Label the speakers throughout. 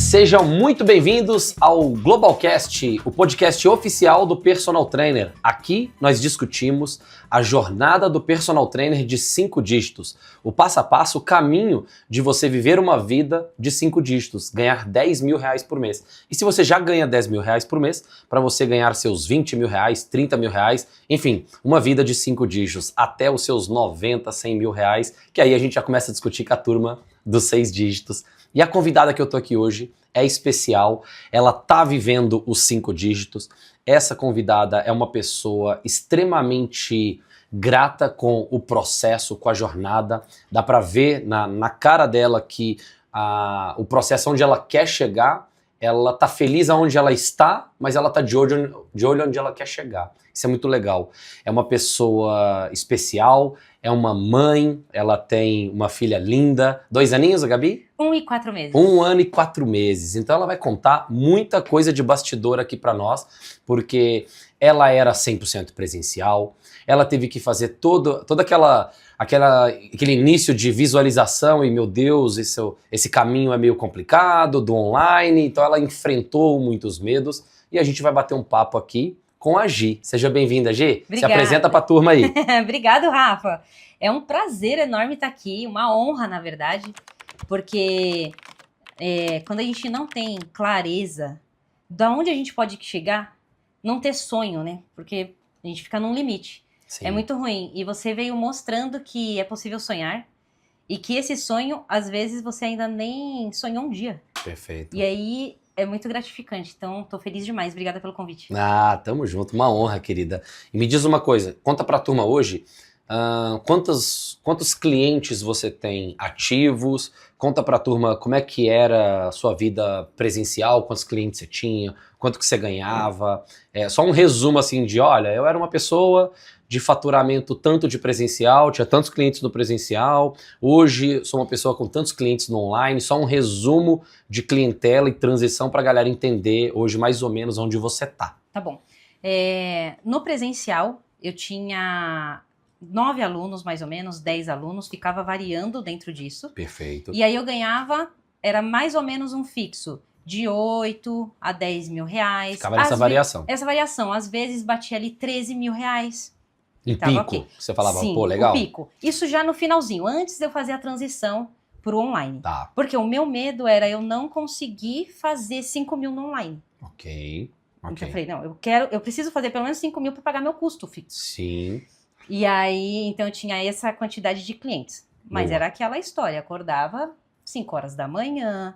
Speaker 1: Sejam muito bem-vindos ao Globalcast, o podcast oficial do Personal Trainer. Aqui nós discutimos a jornada do Personal Trainer de 5 dígitos, o passo a passo, o caminho de você viver uma vida de 5 dígitos, ganhar 10 mil reais por mês. E se você já ganha 10 mil reais por mês, para você ganhar seus 20 mil reais, 30 mil reais, enfim, uma vida de 5 dígitos até os seus 90, 100 mil reais, que aí a gente já começa a discutir com a turma dos 6 dígitos. E a convidada que eu tô aqui hoje é especial, ela tá vivendo os 5 dígitos. Essa convidada é uma pessoa extremamente grata com o processo, com a jornada. Dá pra ver na cara dela que o processo onde ela quer chegar, ela tá feliz aonde ela está, mas ela tá de olho onde ela quer chegar. Isso é muito legal. É uma pessoa especial, é uma mãe, ela tem uma filha linda. 2 aninhos, a Gabi?
Speaker 2: 1 e 4 meses.
Speaker 1: 1 ano e 4 meses. Então ela vai contar muita coisa de bastidor aqui pra nós, porque ela era 100% presencial, ela teve que fazer todo aquele início de visualização e, meu Deus, esse caminho é meio complicado, do online, então ela enfrentou muitos medos e a gente vai bater um papo aqui com a Gi. Seja bem-vinda, Gi.
Speaker 2: Obrigada.
Speaker 1: Se apresenta pra turma aí.
Speaker 2: Obrigado, Rafa. É um prazer enorme estar aqui, uma honra, na verdade, porque quando a gente não tem clareza de onde a gente pode chegar, não ter sonho, né? Porque a gente fica num limite.
Speaker 1: Sim.
Speaker 2: É muito ruim. E você veio mostrando que é possível sonhar e que esse sonho, às vezes, você ainda nem sonhou um dia.
Speaker 1: Perfeito.
Speaker 2: E aí é muito gratificante. Então, tô feliz demais. Obrigada pelo convite.
Speaker 1: Ah, tamo junto. Uma honra, querida. E me diz uma coisa, conta pra turma hoje, quantos clientes você tem ativos? Conta pra turma como é que era a sua vida presencial, quantos clientes você tinha, quanto que você ganhava. Só um resumo assim de, olha, eu era uma pessoa de faturamento tanto de presencial, tinha tantos clientes no presencial, hoje sou uma pessoa com tantos clientes no online, só um resumo de clientela e transição pra galera entender hoje mais ou menos onde você tá.
Speaker 2: Tá bom. No presencial, eu tinha 9 alunos, mais ou menos, 10 alunos, ficava variando dentro disso.
Speaker 1: Perfeito.
Speaker 2: E aí eu ganhava, era mais ou menos um fixo, de 8 a 10 mil reais.
Speaker 1: Ficava nessa variação.
Speaker 2: Essa variação, às vezes batia ali 13 mil reais.
Speaker 1: Em
Speaker 2: Tava
Speaker 1: pico,
Speaker 2: ok.
Speaker 1: você falava,
Speaker 2: Sim,
Speaker 1: pô, legal.
Speaker 2: o pico. Isso já no finalzinho, antes de eu fazer a transição pro online.
Speaker 1: Tá,
Speaker 2: Porque o meu medo era eu não conseguir fazer 5 mil no online.
Speaker 1: ok.
Speaker 2: Então eu falei, não, eu preciso fazer pelo menos 5 mil para pagar meu custo fixo.
Speaker 1: Sim.
Speaker 2: E aí, então eu tinha essa quantidade de clientes. Mas
Speaker 1: Boa.
Speaker 2: era aquela história, acordava 5 horas da manhã,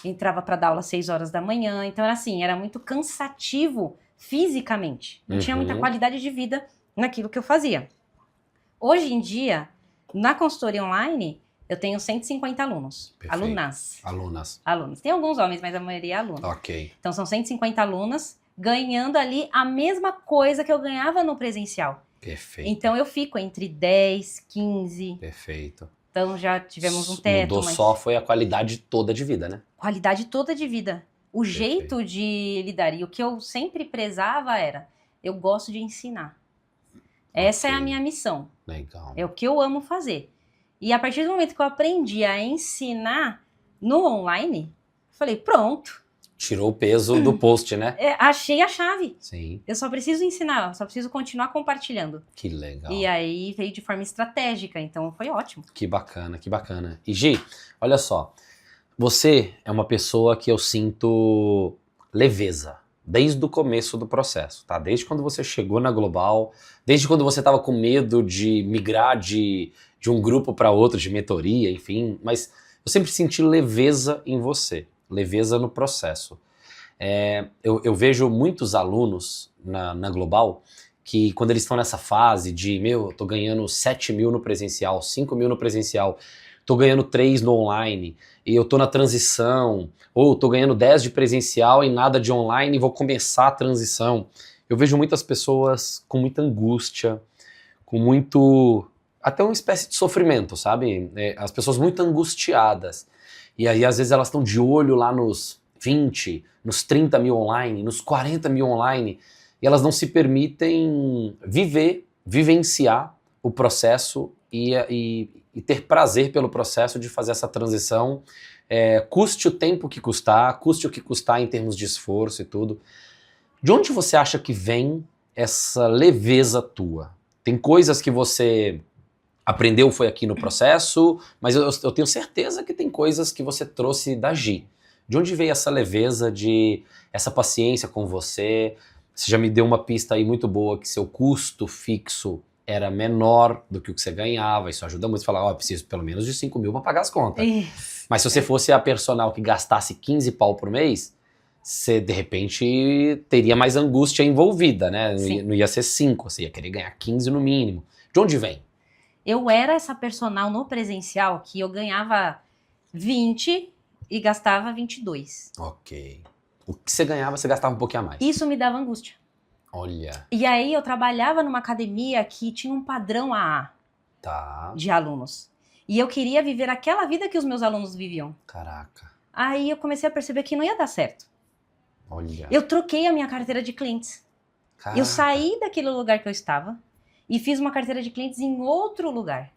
Speaker 2: entrava para dar aula 6 horas da manhã. Então era assim, era muito cansativo fisicamente. Não tinha muita qualidade de vida naquilo que eu fazia. Hoje em dia, na consultoria online, eu tenho 150 alunos.
Speaker 1: Perfeito.
Speaker 2: Alunas. Tem alguns homens, mas a maioria é aluna.
Speaker 1: Ok.
Speaker 2: Então são 150 alunas ganhando ali a mesma coisa que eu ganhava no presencial.
Speaker 1: Perfeito.
Speaker 2: Então eu fico entre 10, 15.
Speaker 1: Perfeito.
Speaker 2: Então já tivemos um teto.
Speaker 1: Mudou
Speaker 2: mas
Speaker 1: só foi a qualidade toda de vida, né?
Speaker 2: qualidade toda de vida. O
Speaker 1: Perfeito.
Speaker 2: jeito de lidar. E o que eu sempre prezava era, eu gosto de ensinar. Essa é a
Speaker 1: Ok.
Speaker 2: minha missão.
Speaker 1: Legal.
Speaker 2: É o que eu amo fazer. E a partir do momento que eu aprendi a ensinar no online, falei, pronto.
Speaker 1: Tirou o peso do post, né?
Speaker 2: Achei a chave.
Speaker 1: Sim.
Speaker 2: Eu só preciso ensinar, eu só preciso continuar compartilhando.
Speaker 1: Que legal.
Speaker 2: E aí veio de forma estratégica, então foi ótimo.
Speaker 1: Que bacana, que bacana. E Gi, olha só, você é uma pessoa que eu sinto leveza desde o começo do processo, tá? Desde quando você chegou na Global, desde quando você estava com medo de migrar de um grupo para outro, de mentoria, enfim, mas eu sempre senti leveza em você, leveza no processo. Eu vejo muitos alunos na Global que quando eles estão nessa fase de, eu tô ganhando 7 mil no presencial, 5 mil no presencial, tô ganhando 3 no online, e eu tô na transição, ou tô ganhando 10 de presencial e nada de online e vou começar a transição. Eu vejo muitas pessoas com muita angústia, com muito, até uma espécie de sofrimento, sabe? As pessoas muito angustiadas. E aí às vezes elas estão de olho lá nos 20, nos 30 mil online, nos 40 mil online, e elas não se permitem vivenciar o processo e e ter prazer pelo processo de fazer essa transição, custe o tempo que custar, custe o que custar em termos de esforço e tudo. De onde você acha que vem essa leveza tua? Tem coisas que você aprendeu, foi aqui no processo, mas eu tenho certeza que tem coisas que você trouxe da Gi. De onde veio essa leveza, essa paciência com você? Você já me deu uma pista aí muito boa que seu custo fixo era menor do que o que você ganhava. Isso ajuda muito a falar, eu preciso pelo menos de 5 mil para pagar as contas.
Speaker 2: Isso.
Speaker 1: Mas se você fosse a personal que gastasse 15 pau por mês, você de repente teria mais angústia envolvida, né? Não ia ser 5, você ia querer ganhar 15 no mínimo. De onde vem?
Speaker 2: Eu era essa personal no presencial que eu ganhava 20 e gastava 22.
Speaker 1: Ok. O que você ganhava, você gastava um pouquinho a mais.
Speaker 2: Isso me dava angústia.
Speaker 1: Olha.
Speaker 2: E aí eu trabalhava numa academia que tinha um padrão AA de alunos. E eu queria viver aquela vida que os meus alunos viviam.
Speaker 1: Caraca.
Speaker 2: Aí eu comecei a perceber que não ia dar certo.
Speaker 1: Olha.
Speaker 2: Eu troquei a minha carteira de clientes.
Speaker 1: Caraca.
Speaker 2: Eu saí daquele lugar que eu estava e fiz uma carteira de clientes em outro lugar.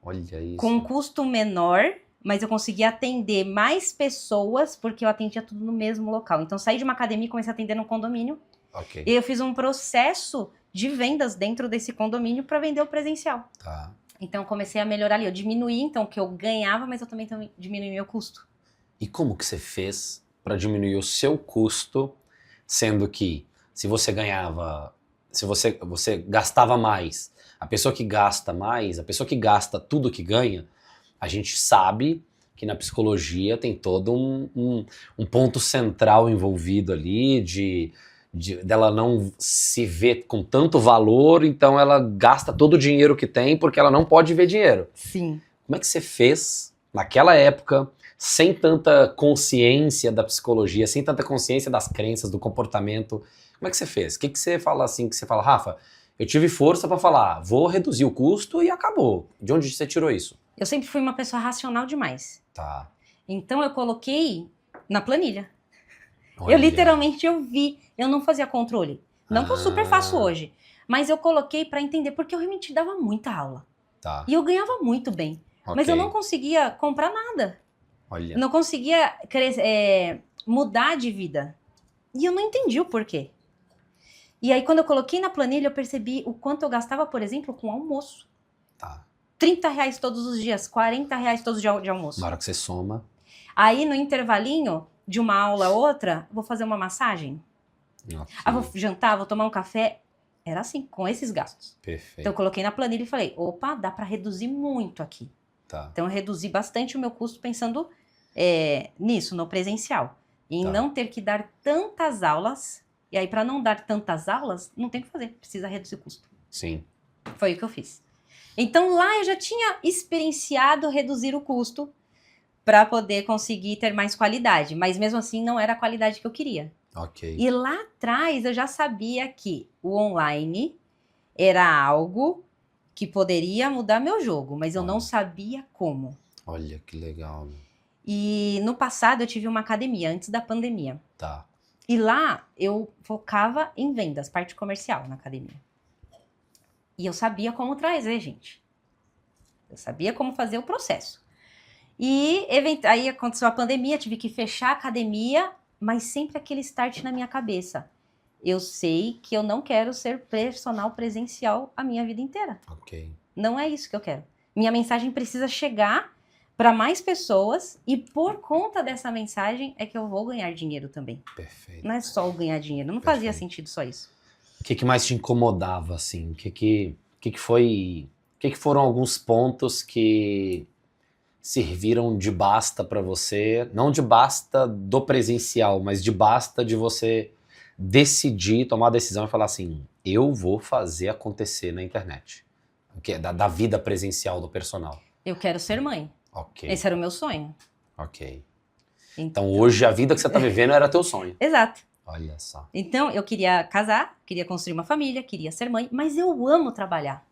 Speaker 1: Olha isso.
Speaker 2: Com um custo menor, mas eu consegui atender mais pessoas porque eu atendia tudo no mesmo local. Então saí de uma academia e comecei a atender num condomínio.
Speaker 1: Ok.
Speaker 2: E eu fiz um processo de vendas dentro desse condomínio para vender o presencial.
Speaker 1: Tá.
Speaker 2: Então comecei a melhorar ali. Eu diminuí então o que eu ganhava, mas eu também diminuí meu custo.
Speaker 1: E como que você fez para diminuir o seu custo, sendo que se você ganhava, se você gastava mais, a pessoa que gasta mais, a pessoa que gasta tudo que ganha, a gente sabe que na psicologia tem todo um ponto central envolvido ali dela não se ver com tanto valor, então ela gasta todo o dinheiro que tem porque ela não pode ver dinheiro.
Speaker 2: Sim.
Speaker 1: Como é que você fez naquela época, sem tanta consciência da psicologia, sem tanta consciência das crenças, do comportamento? Como é que você fez? O que você fala assim, que você fala, Rafa, eu tive força para falar, vou reduzir o custo e acabou. De onde você tirou isso?
Speaker 2: Eu sempre fui uma pessoa racional demais.
Speaker 1: Tá.
Speaker 2: Então eu coloquei na planilha.
Speaker 1: Olha.
Speaker 2: Eu literalmente vi, eu não fazia controle. Não que eu super faço hoje, mas eu coloquei para entender, porque eu realmente dava muita aula.
Speaker 1: Tá.
Speaker 2: E eu ganhava muito bem.
Speaker 1: Ok.
Speaker 2: Mas eu não conseguia comprar nada.
Speaker 1: Olha.
Speaker 2: Eu não conseguia mudar de vida. E eu não entendi o porquê. E aí quando eu coloquei na planilha, eu percebi o quanto eu gastava, por exemplo, com almoço.
Speaker 1: Tá.
Speaker 2: R$30 todos os dias, R$40 todos os dias de almoço.
Speaker 1: Na hora que você soma.
Speaker 2: Aí no intervalinho de uma aula a outra, vou fazer uma massagem.
Speaker 1: Okay.
Speaker 2: Vou jantar, vou tomar um café. Era assim, com esses gastos.
Speaker 1: Perfeito.
Speaker 2: Então eu coloquei na planilha e falei, opa, dá para reduzir muito aqui.
Speaker 1: Tá.
Speaker 2: Então eu reduzi bastante o meu custo pensando nisso, no presencial. Em não ter que dar tantas aulas. E aí para não dar tantas aulas, não tem o que fazer, precisa reduzir o custo.
Speaker 1: Sim.
Speaker 2: Foi o que eu fiz. Então lá eu já tinha experienciado reduzir o custo para poder conseguir ter mais qualidade. Mas mesmo assim não era a qualidade que eu queria.
Speaker 1: Ok.
Speaker 2: E lá atrás eu já sabia que o online era algo que poderia mudar meu jogo, mas eu não sabia como.
Speaker 1: Olha que legal.
Speaker 2: E no passado eu tive uma academia, antes da pandemia.
Speaker 1: Tá.
Speaker 2: E lá eu focava em vendas, parte comercial na academia. E eu sabia como trazer gente. Eu sabia como fazer o processo. E aí aconteceu a pandemia, tive que fechar a academia, mas sempre aquele start na minha cabeça. Eu sei que eu não quero ser personal presencial a minha vida inteira.
Speaker 1: Ok.
Speaker 2: Não é isso que eu quero. Minha mensagem precisa chegar para mais pessoas e por conta dessa mensagem é que eu vou ganhar dinheiro também.
Speaker 1: Perfeito.
Speaker 2: Não é só o ganhar dinheiro, não fazia sentido só isso.
Speaker 1: O que mais te incomodava, assim? O que foram alguns pontos que serviram de basta para você? Não de basta do presencial, mas de basta de você decidir, tomar a decisão e falar assim, eu vou fazer acontecer na internet. Que é da vida presencial do personal.
Speaker 2: Eu quero ser mãe.
Speaker 1: Ok.
Speaker 2: Esse era o meu sonho.
Speaker 1: Ok. Então hoje a vida que você está vivendo era teu sonho.
Speaker 2: Exato.
Speaker 1: Olha só.
Speaker 2: Então eu queria casar, queria construir uma família, queria ser mãe, mas eu amo trabalhar.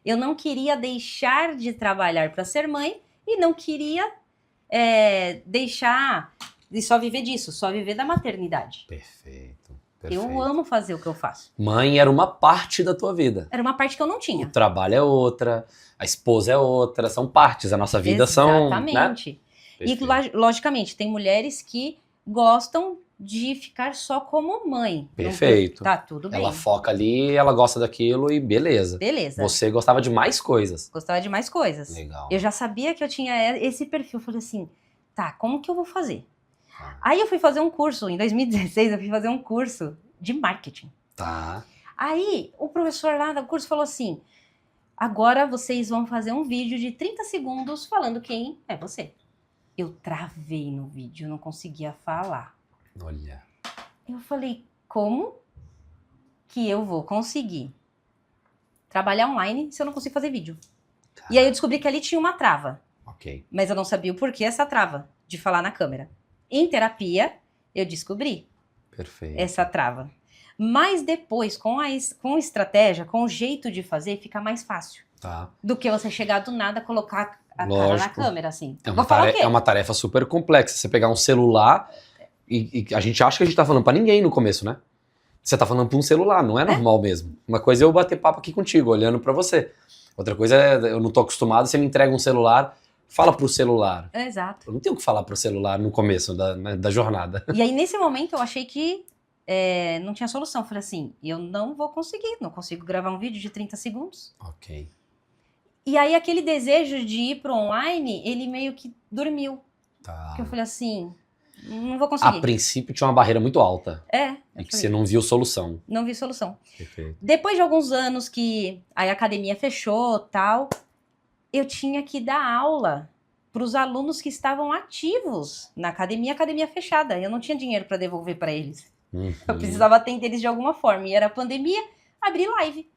Speaker 2: Eu não queria deixar de trabalhar para ser mãe e não queria deixar de só viver disso, só viver da maternidade.
Speaker 1: Perfeito. Perfeito.
Speaker 2: Eu amo fazer o que eu faço.
Speaker 1: Mãe era uma parte da tua vida.
Speaker 2: Era uma parte que eu não
Speaker 1: O
Speaker 2: tinha.
Speaker 1: trabalho é outra, a esposa é outra, são partes da nossa vida, são, né?
Speaker 2: Exatamente. E, logicamente, tem mulheres que gostam de ficar só como mãe.
Speaker 1: Perfeito.
Speaker 2: Tá tudo bem.
Speaker 1: Ela foca ali, ela gosta daquilo e beleza.
Speaker 2: Beleza.
Speaker 1: Você gostava de mais coisas.
Speaker 2: Gostava de mais coisas.
Speaker 1: Legal.
Speaker 2: Eu já sabia que eu tinha esse perfil. Eu falei assim, tá, como que eu vou fazer?
Speaker 1: Ah.
Speaker 2: Aí eu fui fazer um curso, em 2016 eu fui fazer um curso de marketing.
Speaker 1: Tá.
Speaker 2: Aí o professor lá do curso falou assim, agora vocês vão fazer um vídeo de 30 segundos falando quem é você. Eu travei no vídeo, eu não conseguia falar.
Speaker 1: Olha.
Speaker 2: Eu falei, como que eu vou conseguir trabalhar online se eu não consigo fazer vídeo? E aí eu descobri que ali tinha uma trava.
Speaker 1: Ok.
Speaker 2: Mas eu não sabia o porquê essa trava de falar na câmera. Em terapia, eu descobri
Speaker 1: Perfeito.
Speaker 2: essa trava. Mas depois, com estratégia, com o jeito de fazer, fica mais fácil.
Speaker 1: Tá.
Speaker 2: Do que você chegar do nada, colocar a cara na
Speaker 1: Lógico.
Speaker 2: câmera, assim.
Speaker 1: É uma tarefa super complexa. Você pegar um celular e a gente acha que a gente tá falando pra ninguém no começo, né? Você tá falando pra um celular, não é normal mesmo. Uma coisa é eu bater papo aqui contigo, olhando pra você. Outra coisa é, eu não tô acostumado, você me entrega um celular, fala pro celular.
Speaker 2: Exato.
Speaker 1: Eu não tenho o que falar pro celular no começo da jornada.
Speaker 2: E aí, nesse momento, eu achei que não tinha solução. Falei assim, eu não vou conseguir, não consigo gravar um vídeo de 30 segundos.
Speaker 1: Ok.
Speaker 2: E aí, aquele desejo de ir pro online, ele meio que dormiu.
Speaker 1: Tá.
Speaker 2: Porque eu falei assim, não vou conseguir.
Speaker 1: A princípio tinha uma barreira muito alta.
Speaker 2: E
Speaker 1: que você não viu solução.
Speaker 2: Não vi solução.
Speaker 1: Perfeito.
Speaker 2: Depois de alguns anos que a academia fechou, tal, eu tinha que dar aula para os alunos que estavam ativos na academia fechada. Eu não tinha dinheiro para devolver para eles.
Speaker 1: Uhum.
Speaker 2: Eu precisava atender eles de alguma forma. E era a pandemia, abri live.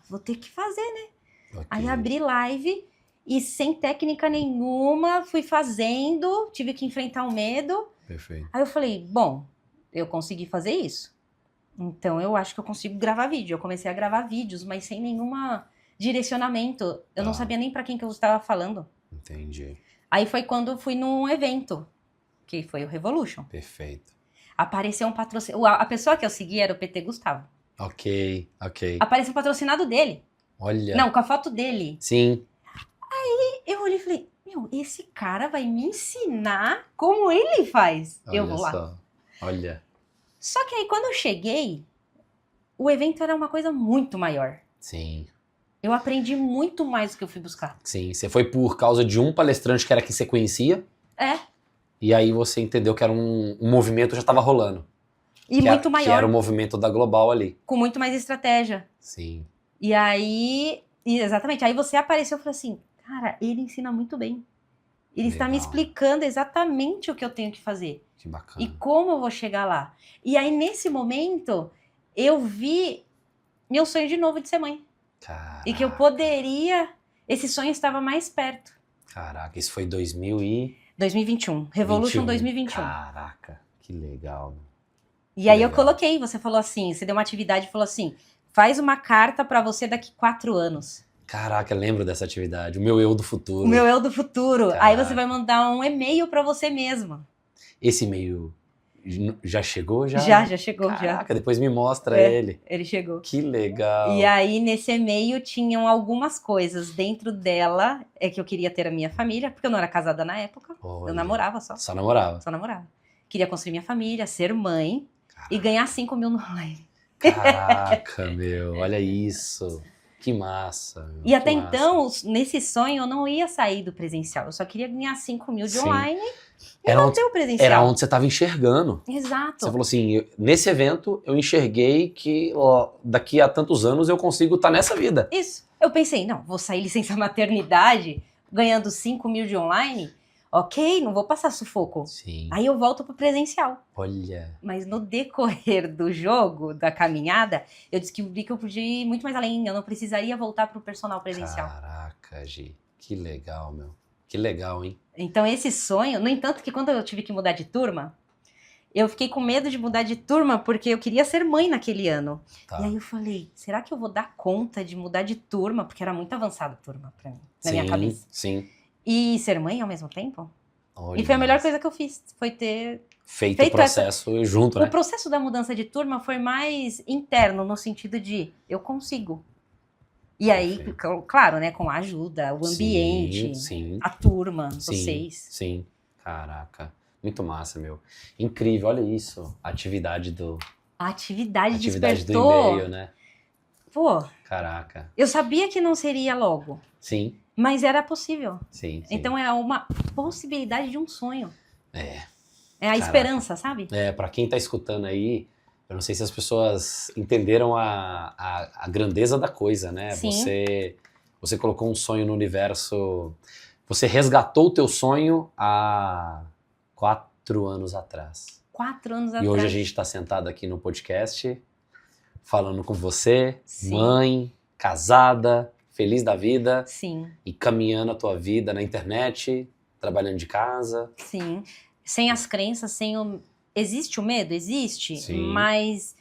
Speaker 2: Vou ter que fazer, né?
Speaker 1: Okay.
Speaker 2: Aí abri live e sem técnica nenhuma, fui fazendo, tive que enfrentar o medo.
Speaker 1: Perfeito.
Speaker 2: Aí eu falei, bom, eu consegui fazer isso. Então eu acho que eu consigo gravar vídeo. Eu comecei a gravar vídeos, mas sem nenhum direcionamento. Eu não sabia nem para quem que eu estava falando.
Speaker 1: Entendi.
Speaker 2: Aí foi quando eu fui num evento, que foi o Revolution.
Speaker 1: Perfeito.
Speaker 2: Apareceu um patrocínio. A pessoa que eu segui era o PT Gustavo.
Speaker 1: Ok.
Speaker 2: Apareceu um patrocinado dele.
Speaker 1: Olha.
Speaker 2: Não, com a foto dele.
Speaker 1: Sim.
Speaker 2: Aí eu olhei e falei, esse cara vai me ensinar como ele faz.
Speaker 1: Olha
Speaker 2: eu vou lá.
Speaker 1: Só. Olha.
Speaker 2: Só que aí quando eu cheguei, o evento era uma coisa muito maior.
Speaker 1: Sim.
Speaker 2: Eu aprendi muito mais do que eu fui buscar.
Speaker 1: Sim. Você foi por causa de um palestrante que era que você conhecia? E aí você entendeu que era um movimento que já estava rolando.
Speaker 2: E muito maior.
Speaker 1: Que era o movimento da Global ali.
Speaker 2: Com muito mais estratégia.
Speaker 1: Sim.
Speaker 2: E aí, exatamente, aí você apareceu e falou assim, cara, ele ensina muito bem. Ele está me explicando exatamente o que eu tenho que fazer.
Speaker 1: Que bacana.
Speaker 2: E como eu vou chegar lá. E aí, nesse momento, eu vi meu sonho de novo de ser mãe.
Speaker 1: Caraca.
Speaker 2: E que eu poderia... Esse sonho estava mais perto.
Speaker 1: Caraca, isso foi 2021.
Speaker 2: Revolution 2021.
Speaker 1: Caraca, que legal.
Speaker 2: E aí eu coloquei, você falou assim, você deu uma atividade e falou assim, faz uma carta pra você daqui 4 anos.
Speaker 1: Caraca, eu lembro dessa atividade. O meu eu do futuro.
Speaker 2: O meu eu do futuro.
Speaker 1: Caraca.
Speaker 2: Aí você vai mandar um e-mail pra você mesmo.
Speaker 1: Esse e-mail já chegou?
Speaker 2: Já chegou.
Speaker 1: Caraca, depois me mostra ele.
Speaker 2: Ele chegou.
Speaker 1: Que legal.
Speaker 2: E aí, nesse e-mail, tinham algumas coisas. Dentro dela, é que eu queria ter a minha família, porque eu não era casada na época.
Speaker 1: Olha.
Speaker 2: Eu namorava só.
Speaker 1: Só namorava.
Speaker 2: Só namorava. Queria construir minha família, ser mãe e ganhar 5 mil no online.
Speaker 1: Caraca, meu, olha isso. Que massa. Meu,
Speaker 2: e até então, nesse sonho, eu não ia sair do presencial. Eu só queria ganhar 5 mil de online e manter o presencial.
Speaker 1: Era onde você estava enxergando.
Speaker 2: Exato.
Speaker 1: Você falou assim, nesse evento eu enxerguei que daqui a tantos anos eu consigo estar nessa vida.
Speaker 2: Isso. Eu pensei, não, vou sair licença maternidade ganhando 5 mil de online. Ok, não vou passar sufoco.
Speaker 1: Sim.
Speaker 2: Aí eu volto pro presencial.
Speaker 1: Olha.
Speaker 2: Mas no decorrer do jogo, da caminhada, eu descobri que eu podia ir muito mais além. Eu não precisaria voltar pro personal presencial.
Speaker 1: Caraca, Gi. Que legal, meu. Que legal, hein?
Speaker 2: Então esse sonho, no entanto que quando eu tive que mudar de turma, eu fiquei com medo de mudar de turma porque eu queria ser mãe naquele ano. Tá. E aí eu falei, será que eu vou dar conta de mudar de turma? Porque era muito avançada a turma pra mim, na minha cabeça.
Speaker 1: Sim.
Speaker 2: E ser mãe ao mesmo tempo?
Speaker 1: Olha
Speaker 2: E foi a melhor
Speaker 1: isso.
Speaker 2: coisa que eu fiz, foi ter...
Speaker 1: Feito o
Speaker 2: feito
Speaker 1: processo junto,
Speaker 2: O
Speaker 1: né?
Speaker 2: processo da mudança de turma foi mais interno, no sentido de, eu consigo. E aí,
Speaker 1: Perfeito.
Speaker 2: claro, né, com a ajuda, o ambiente,
Speaker 1: Sim,
Speaker 2: a turma,
Speaker 1: sim,
Speaker 2: vocês.
Speaker 1: sim. Caraca, muito massa, meu. Incrível, olha isso.
Speaker 2: A atividade
Speaker 1: Atividade do
Speaker 2: despertou.
Speaker 1: e-mail, né?
Speaker 2: Pô,
Speaker 1: Caraca.
Speaker 2: eu sabia que não seria logo,
Speaker 1: Sim,
Speaker 2: mas era possível.
Speaker 1: sim.
Speaker 2: Então é uma possibilidade de um sonho.
Speaker 1: É,
Speaker 2: É a
Speaker 1: caraca.
Speaker 2: esperança, sabe?
Speaker 1: Pra quem tá escutando aí, eu não sei se as pessoas entenderam a grandeza da coisa, né?
Speaker 2: Sim.
Speaker 1: Você colocou um sonho no universo, você resgatou o teu sonho há 4 anos atrás.
Speaker 2: 4 anos
Speaker 1: E
Speaker 2: atrás.
Speaker 1: hoje a gente tá sentado aqui no podcast, falando com você,
Speaker 2: Sim.
Speaker 1: mãe, casada, feliz da vida
Speaker 2: Sim,
Speaker 1: e caminhando a tua vida na internet, trabalhando de casa.
Speaker 2: sim. Sem as crenças, sem o... Existe o medo? Existe.
Speaker 1: Sim.
Speaker 2: Mas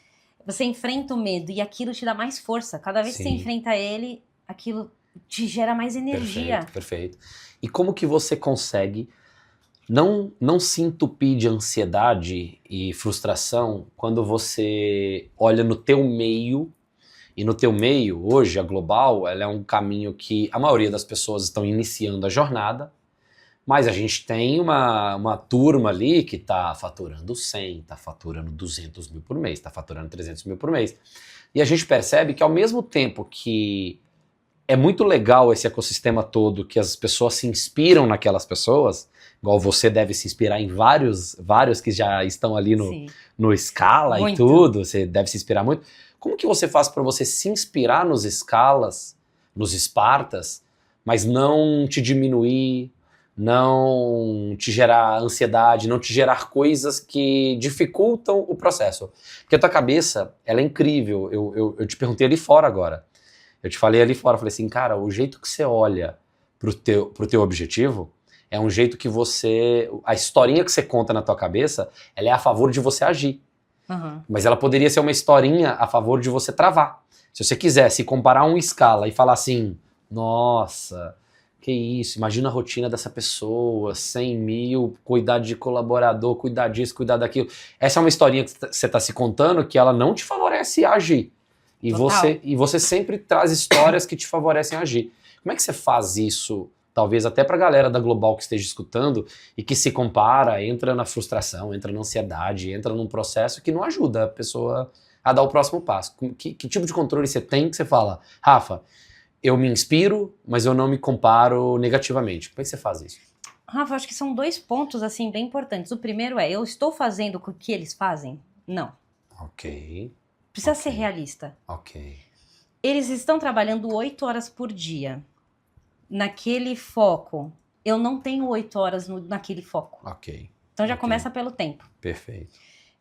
Speaker 2: você enfrenta o medo e aquilo te dá mais força. Cada vez que você
Speaker 1: Sim.
Speaker 2: enfrenta ele, aquilo te gera mais energia.
Speaker 1: Perfeito, perfeito. E como que você consegue não se entupir de ansiedade e frustração quando você olha no teu meio, e no teu meio, hoje, a Global, ela é um caminho que a maioria das pessoas estão iniciando a jornada, mas a gente tem uma turma ali que está faturando 100, está faturando 200 mil por mês, está faturando 300 mil por mês. E a gente percebe que ao mesmo tempo que é muito legal esse ecossistema todo, que as pessoas se inspiram naquelas pessoas, igual você deve se inspirar em vários que já estão ali
Speaker 2: Sim.
Speaker 1: no Scala e
Speaker 2: Muito.
Speaker 1: tudo, você deve se inspirar muito. Como que você faz para você se inspirar nos Scalas, nos Spartas, mas não te diminuir, não te gerar ansiedade, não te gerar coisas que dificultam o processo? Porque a tua cabeça, ela é incrível. Eu te perguntei ali fora agora. Eu te falei ali fora, falei assim, cara, o jeito que você olha pro teu objetivo é um jeito que a historinha que você conta na tua cabeça, ela é a favor de você agir.
Speaker 2: Uhum.
Speaker 1: Mas ela poderia ser uma historinha a favor de você travar. Se você quisesse comparar um Scala e falar assim, nossa, que isso, imagina a rotina dessa pessoa, 100 mil, cuidar de colaborador, cuidar disso, cuidar daquilo. Essa é uma historinha que você está se contando que ela não te favorece a agir. E você sempre traz histórias que te favorecem a agir. Como é que você faz isso, talvez até pra galera da Global que esteja escutando e que se compara, entra na frustração, entra na ansiedade, entra num processo que não ajuda a pessoa a dar o próximo passo? Que tipo de controle você tem que você fala, Rafa, eu me inspiro, mas eu não me comparo negativamente? Como é que você faz isso?
Speaker 2: Rafa, acho que são 2 pontos assim bem importantes. O primeiro é, eu estou fazendo o que eles fazem? Não.
Speaker 1: Ok.
Speaker 2: Precisa
Speaker 1: Ok.
Speaker 2: ser realista.
Speaker 1: Ok.
Speaker 2: Eles estão trabalhando 8 horas por dia. Naquele foco. Eu não tenho 8 horas naquele foco.
Speaker 1: Ok.
Speaker 2: Então já
Speaker 1: Ok.
Speaker 2: começa pelo tempo.
Speaker 1: Perfeito.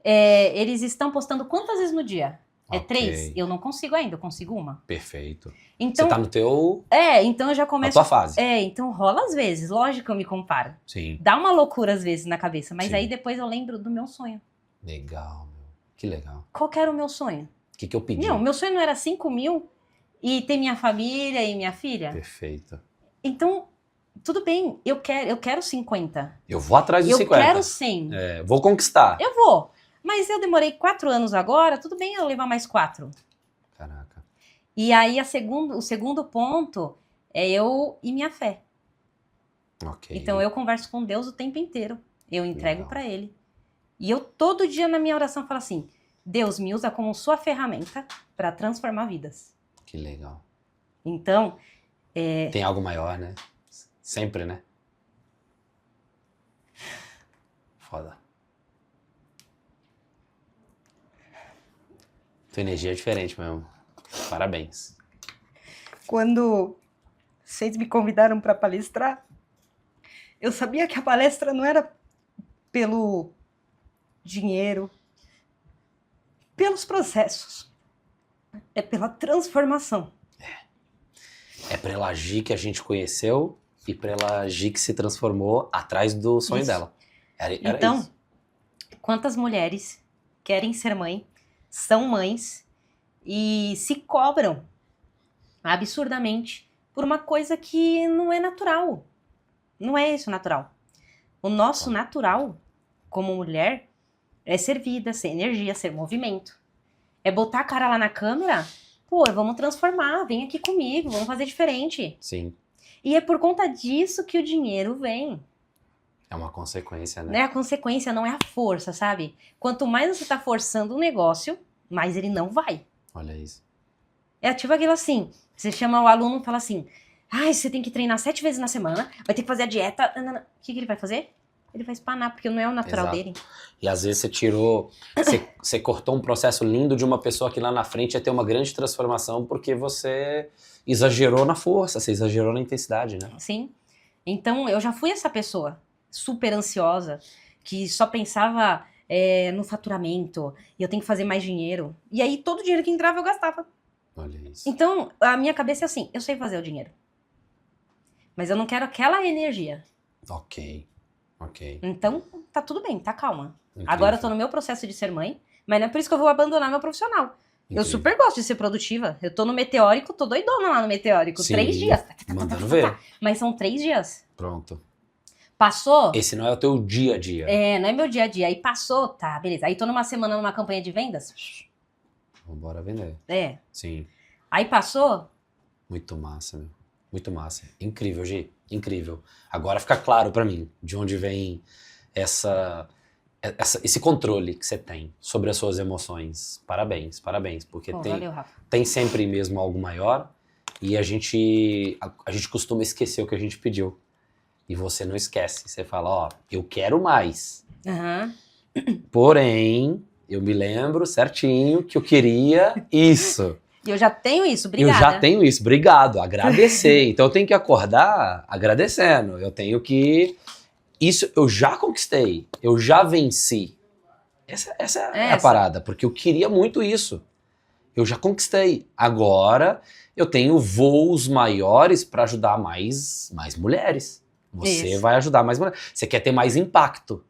Speaker 2: Eles estão postando quantas vezes no dia? É
Speaker 1: Ok.
Speaker 2: 3? Eu não consigo ainda, eu consigo uma.
Speaker 1: Perfeito.
Speaker 2: Então,
Speaker 1: Você tá no teu...
Speaker 2: então eu já começo...
Speaker 1: Na tua fase.
Speaker 2: Então rola às vezes, lógico que eu me comparo.
Speaker 1: Sim.
Speaker 2: Dá uma loucura às vezes na cabeça, mas
Speaker 1: Sim.
Speaker 2: aí depois eu lembro do meu sonho.
Speaker 1: Legal, meu. Que legal.
Speaker 2: Qual que era o meu sonho?
Speaker 1: O que eu pedi?
Speaker 2: Não, meu sonho não era 5 mil e ter minha família e minha filha?
Speaker 1: Perfeito.
Speaker 2: Então, tudo bem, eu quero 50.
Speaker 1: Eu vou atrás dos
Speaker 2: Eu
Speaker 1: 50.
Speaker 2: quero 100.
Speaker 1: Vou conquistar.
Speaker 2: Eu vou. Mas eu demorei 4 anos agora, tudo bem eu levar mais 4.
Speaker 1: Caraca.
Speaker 2: E aí o segundo ponto é eu e minha fé.
Speaker 1: Ok.
Speaker 2: Então eu converso com Deus o tempo inteiro. Eu entrego
Speaker 1: Legal.
Speaker 2: para Ele. E eu todo dia na minha oração falo assim, Deus me usa como sua ferramenta para transformar vidas.
Speaker 1: Que legal.
Speaker 2: Então...
Speaker 1: Tem algo maior, né? Sempre, né? Foda. Tua energia é diferente mesmo. Parabéns.
Speaker 2: Quando vocês me convidaram para palestrar, eu sabia que a palestra não era pelo dinheiro, pelos processos. É pela transformação.
Speaker 1: É pela Gi que a gente conheceu e pela Gi que se transformou atrás do sonho
Speaker 2: Isso.
Speaker 1: dela. Era
Speaker 2: Então,
Speaker 1: isso.
Speaker 2: quantas mulheres querem ser mãe, são mães e se cobram absurdamente por uma coisa que não é natural. Não é isso natural. O nosso natural, como mulher, é ser vida, ser energia, ser movimento. É botar a cara lá na câmera, pô, vamos transformar, vem aqui comigo, vamos fazer diferente.
Speaker 1: Sim.
Speaker 2: E é por conta disso que o dinheiro vem.
Speaker 1: É uma consequência, né?
Speaker 2: Não é a consequência, não é a força, sabe? Quanto mais você tá forçando um negócio, mais ele não vai.
Speaker 1: Olha isso.
Speaker 2: É tipo aquilo assim, você chama o aluno e fala assim, você tem que treinar 7 vezes na semana, vai ter que fazer a dieta. O que ele vai fazer? Ele vai espanar, porque não é o natural dele.
Speaker 1: E às vezes você cortou um processo lindo de uma pessoa que lá na frente ia ter uma grande transformação porque você exagerou na força, você exagerou na intensidade, né?
Speaker 2: Sim. Então, eu já fui essa pessoa super ansiosa, que só pensava no faturamento, e eu tenho que fazer mais dinheiro. E aí, todo o dinheiro que entrava, eu gastava.
Speaker 1: Olha isso.
Speaker 2: Então, a minha cabeça é assim, eu sei fazer o dinheiro. Mas eu não quero aquela energia.
Speaker 1: Ok.
Speaker 2: Então, tá tudo bem, tá calma.
Speaker 1: Incrível.
Speaker 2: Agora eu tô no meu processo de ser mãe, mas não é por isso que eu vou abandonar meu profissional.
Speaker 1: Incrível.
Speaker 2: Eu super gosto de ser produtiva. Eu tô no meteórico, tô doidona lá no meteórico.
Speaker 1: Sim,
Speaker 2: 3 dias.
Speaker 1: mandando ver.
Speaker 2: Mas são 3 dias.
Speaker 1: Pronto.
Speaker 2: Passou?
Speaker 1: Esse não é o teu dia a dia.
Speaker 2: Não é meu dia a dia. Aí passou, tá, beleza. Aí tô numa semana numa campanha de vendas.
Speaker 1: Vambora vender. Sim.
Speaker 2: Aí passou?
Speaker 1: Muito massa, meu. Muito massa. Incrível, Gi. Incrível. Agora fica claro pra mim de onde vem esse controle que você tem sobre as suas emoções. Parabéns, porque
Speaker 2: Valeu, Rafa.
Speaker 1: tem sempre mesmo algo maior e a gente costuma esquecer o que a gente pediu. E você não esquece. Você fala, ó, eu quero mais.
Speaker 2: Uhum.
Speaker 1: Porém, eu me lembro certinho que eu queria isso.
Speaker 2: E eu já tenho isso, obrigada.
Speaker 1: Eu já tenho isso, obrigado, agradecer. Então eu tenho que acordar agradecendo. Eu tenho que... Isso eu já conquistei, eu já venci. Essa é a parada, porque eu queria muito isso. Eu já conquistei. Agora eu tenho voos maiores para ajudar mais mulheres. Você vai ajudar mais mulheres. Você quer ter mais impacto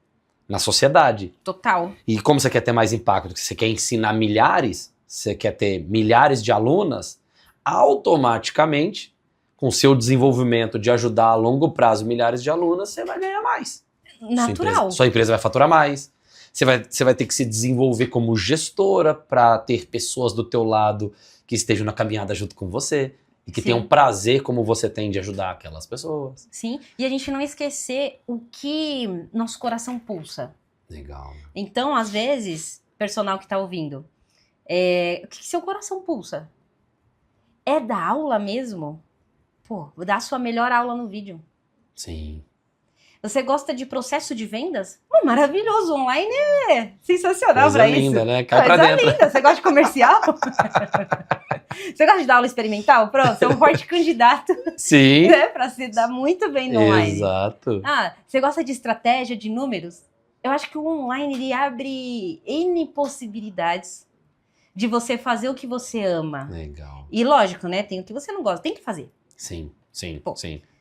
Speaker 1: na sociedade.
Speaker 2: Total.
Speaker 1: E como você quer ter mais impacto? Você quer ensinar milhares? Você quer ter milhares de alunas? Automaticamente, com o seu desenvolvimento de ajudar a longo prazo milhares de alunas, você vai ganhar mais.
Speaker 2: Natural.
Speaker 1: Sua empresa vai faturar mais. Você vai ter que se desenvolver como gestora para ter pessoas do teu lado que estejam na caminhada junto com você. E que tenham prazer como você tem de ajudar aquelas pessoas.
Speaker 2: Sim, e a gente não esquecer o que nosso coração pulsa.
Speaker 1: Legal.
Speaker 2: Então, às vezes, personal que tá ouvindo, o que seu coração pulsa? É da aula mesmo? Pô, vou dar a sua melhor aula no vídeo.
Speaker 1: Sim.
Speaker 2: Você gosta de processo de vendas? Maravilhoso, online é sensacional
Speaker 1: Coisa
Speaker 2: pra
Speaker 1: linda,
Speaker 2: isso.
Speaker 1: Né? Cai pra dentro.
Speaker 2: Linda. Você gosta de comercial? Você gosta de dar aula experimental? Pronto, você é um forte candidato.
Speaker 1: Sim.
Speaker 2: Né, pra se dar muito bem no online.
Speaker 1: Exato.
Speaker 2: Você gosta de estratégia, de números? Eu acho que o online, ele abre N possibilidades de você fazer o que você ama.
Speaker 1: Legal.
Speaker 2: E lógico, né? Tem o que você não gosta, tem que fazer.
Speaker 1: Sim.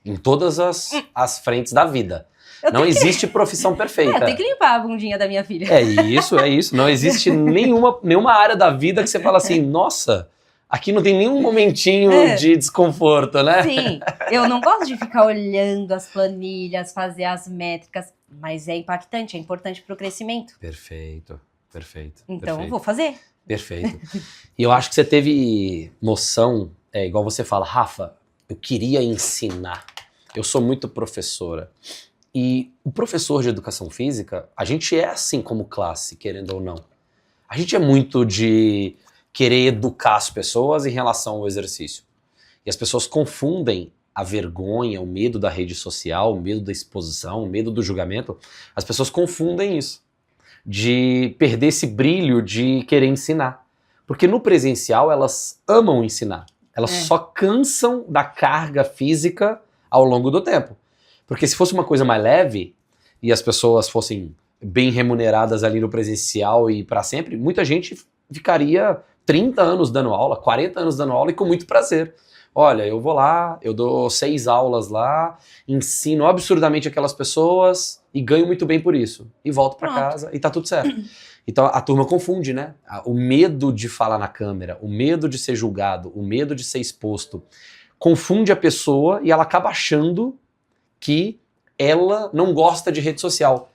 Speaker 1: Em todas as frentes da vida. Não existe profissão perfeita.
Speaker 2: Eu tenho que limpar a bundinha da minha filha.
Speaker 1: É isso. Não existe nenhuma área da vida que você fala assim, nossa, aqui não tem nenhum momentinho de desconforto, né?
Speaker 2: Sim, eu não gosto de ficar olhando as planilhas, fazer as métricas, mas é impactante, é importante para o crescimento.
Speaker 1: Perfeito.
Speaker 2: Então, eu vou fazer.
Speaker 1: Perfeito. E eu acho que você teve noção, igual você fala, Rafa, eu queria ensinar. Eu sou muito professora. E o professor de educação física, a gente é assim como classe, querendo ou não. A gente é muito de querer educar as pessoas em relação ao exercício. E as pessoas confundem a vergonha, o medo da rede social, o medo da exposição, o medo do julgamento. As pessoas confundem isso, de perder esse brilho de querer ensinar. Porque no presencial elas amam ensinar. Elas só cansam da carga física ao longo do tempo. Porque se fosse uma coisa mais leve e as pessoas fossem bem remuneradas ali no presencial e para sempre, muita gente ficaria 30 anos dando aula, 40 anos dando aula e com muito prazer. Olha, eu vou lá, eu dou 6 aulas lá, ensino absurdamente aquelas pessoas e ganho muito bem por isso. E volto para casa e tá tudo certo. Então a turma confunde, né? O medo de falar na câmera, o medo de ser julgado, o medo de ser exposto, confunde a pessoa e ela acaba achando que ela não gosta de rede social.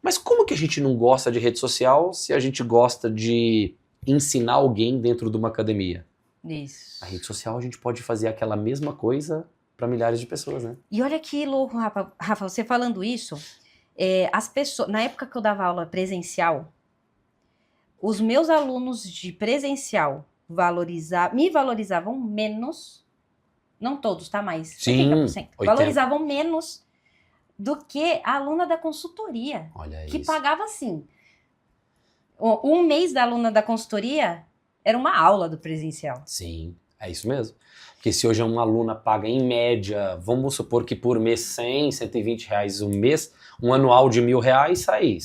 Speaker 1: Mas como que a gente não gosta de rede social se a gente gosta de ensinar alguém dentro de uma academia?
Speaker 2: Isso.
Speaker 1: A rede social a gente pode fazer aquela mesma coisa para milhares de pessoas, né?
Speaker 2: E olha que louco, Rafa, você falando isso, as pessoas, na época que eu dava aula presencial, os meus alunos de presencial me valorizavam menos, não todos, tá? Mas
Speaker 1: Sim,
Speaker 2: 80%. Valorizavam menos do que a aluna da consultoria.
Speaker 1: Olha
Speaker 2: que
Speaker 1: isso.
Speaker 2: pagava assim. Um mês da aluna da consultoria era uma aula do presencial.
Speaker 1: Sim, é isso mesmo. Porque se hoje uma aluna paga em média, vamos supor que por mês 100, 120 reais um mês, um anual de R$1.000 sai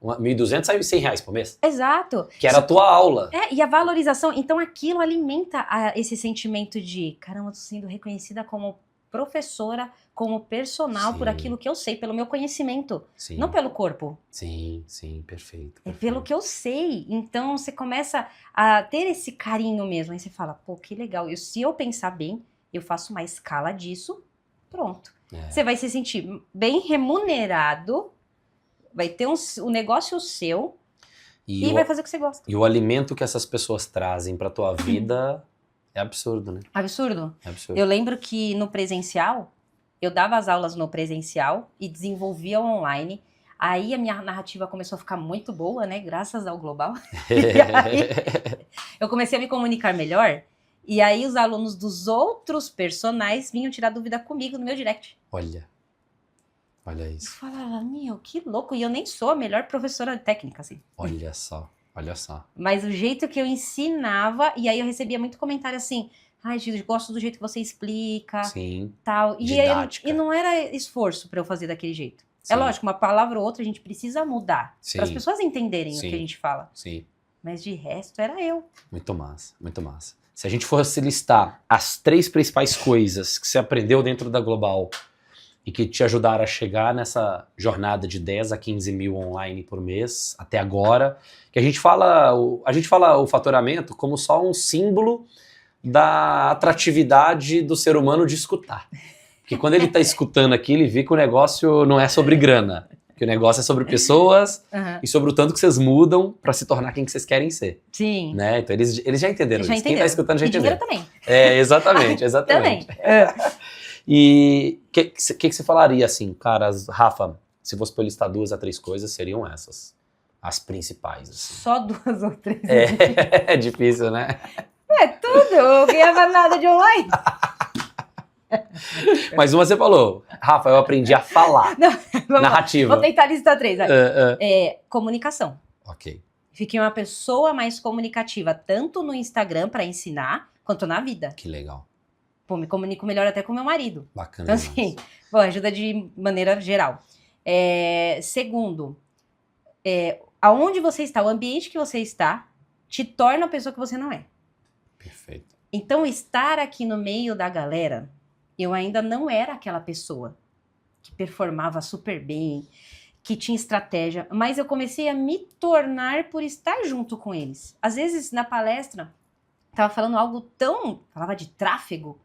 Speaker 1: 1.200 sai R$100 por mês.
Speaker 2: Exato.
Speaker 1: Que era a tua aula.
Speaker 2: E a valorização, então aquilo alimenta esse sentimento de, caramba, eu tô sendo reconhecida como professora, como personal,
Speaker 1: Sim.
Speaker 2: por aquilo que eu sei, pelo meu conhecimento,
Speaker 1: Sim.
Speaker 2: não pelo corpo.
Speaker 1: Sim, perfeito.
Speaker 2: É pelo que eu sei. Então você começa a ter esse carinho mesmo. Aí você fala, pô, que legal. Se eu pensar bem, eu faço uma escala disso, pronto. Você vai se sentir bem remunerado, vai ter um negócio seu e vai fazer o que você gosta.
Speaker 1: E o alimento que essas pessoas trazem pra tua vida é absurdo, né?
Speaker 2: Absurdo.
Speaker 1: É absurdo.
Speaker 2: Eu lembro que no presencial, eu dava as aulas no presencial e desenvolvia online. Aí a minha narrativa começou a ficar muito boa, né? Graças ao Global. E aí eu comecei a me comunicar melhor. E aí os alunos dos outros personagens vinham tirar dúvida comigo no meu direct.
Speaker 1: Olha
Speaker 2: Eu
Speaker 1: isso.
Speaker 2: falava, meu, que louco. E eu nem sou a melhor professora técnica, assim.
Speaker 1: Olha só.
Speaker 2: Mas o jeito que eu ensinava, e aí eu recebia muito comentário assim, ai, Gil, gosto do jeito que você explica,
Speaker 1: Sim.
Speaker 2: tal.
Speaker 1: Didática.
Speaker 2: E não era esforço pra eu fazer daquele jeito.
Speaker 1: Sim.
Speaker 2: É lógico, uma palavra ou outra a gente precisa mudar,
Speaker 1: Sim.
Speaker 2: para as pessoas entenderem o que a gente fala.
Speaker 1: Sim.
Speaker 2: Mas de resto era eu.
Speaker 1: Muito massa, muito massa. Se a gente fosse listar as 3 principais coisas que você aprendeu dentro da Global e que te ajudaram a chegar nessa jornada de 10 a 15 mil online por mês, até agora, que a gente fala o faturamento como só um símbolo da atratividade do ser humano de escutar. Porque quando ele está escutando aqui, ele vê que o negócio não é sobre grana, que o negócio é sobre pessoas e sobre o tanto que vocês mudam para se tornar quem que vocês querem ser.
Speaker 2: Sim.
Speaker 1: Né? Então eles já entenderam isso. Quem está escutando já
Speaker 2: e
Speaker 1: entendeu.
Speaker 2: dinheiro também.
Speaker 1: Exatamente.
Speaker 2: Também.
Speaker 1: E o que você falaria assim, cara, Rafa, se fosse pra eu listar 2 a 3 coisas, seriam essas. As principais. Assim.
Speaker 2: Só 2 ou 3.
Speaker 1: É difícil, né?
Speaker 2: É tudo, eu ganhava nada de online.
Speaker 1: Mas uma você falou, Rafa, eu aprendi a falar.
Speaker 2: Não,
Speaker 1: narrativa.
Speaker 2: Vou tentar listar 3. Comunicação.
Speaker 1: Ok.
Speaker 2: Fiquei uma pessoa mais comunicativa, tanto no Instagram para ensinar, quanto na vida.
Speaker 1: Que legal.
Speaker 2: Pô, me comunico melhor até com meu marido.
Speaker 1: Bacana.
Speaker 2: Então, assim, ajuda de maneira geral. Segundo, aonde você está, o ambiente que você está, te torna a pessoa que você não é.
Speaker 1: Perfeito.
Speaker 2: Então, estar aqui no meio da galera, eu ainda não era aquela pessoa que performava super bem, que tinha estratégia, mas eu comecei a me tornar por estar junto com eles. Às vezes, na palestra, tava falando algo falava de tráfego,